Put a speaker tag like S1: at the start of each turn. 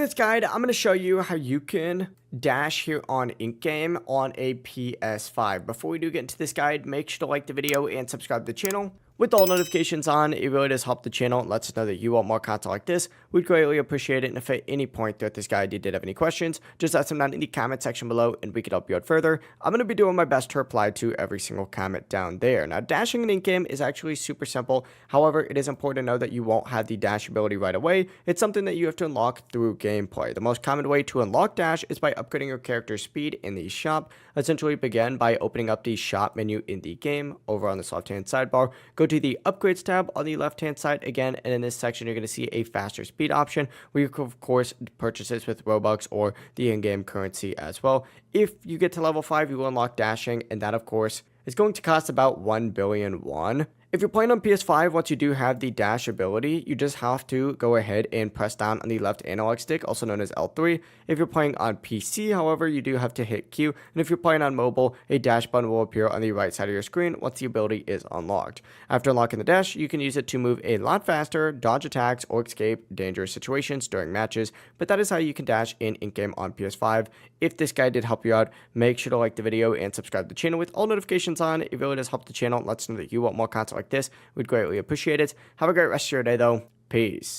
S1: In this guide, I'm going to show you how you can dash here on Ink Game on a PS5. Before we do get into this guide, make sure to like the video and subscribe to the channel. With all notifications on, it really does help the channel and lets us know that you want more content like this. We'd greatly appreciate it, and if at any point throughout this guide you did have any questions, just let them down in the comment section below and we could help you out further. I'm going to be doing my best to reply to every single comment down there. Now, dashing in Ink Game is actually super simple. However, it is important to know that you won't have the dash ability right away. It's something that you have to unlock through gameplay. The most common way to unlock dash is by upgrading your character's speed in the shop. Essentially begin by opening up the shop menu in the game over on this left hand sidebar. Go to the upgrades tab on the left hand side again, and in this section you're going to see a faster speed option where you can of course purchase this with Robux or the in-game currency as well. If you get to level 5, you will unlock dashing, and that of course is going to cost about 1 billion won. If you're playing on PS5, once you do have the dash ability, you just have to go ahead and press down on the left analog stick, also known as L3. If you're playing on PC, however, you do have to hit Q, and if you're playing on mobile, a dash button will appear on the right side of your screen once the ability is unlocked. After unlocking the dash, you can use it to move a lot faster, dodge attacks, or escape dangerous situations during matches, but that is how you can dash in Ink Game on PS5. If this guide did help you out, make sure to like the video and subscribe to the channel with all notifications on. It really does help the channel and lets us know that you want more content like this. We'd greatly appreciate it. Have a great rest of your day though. Peace.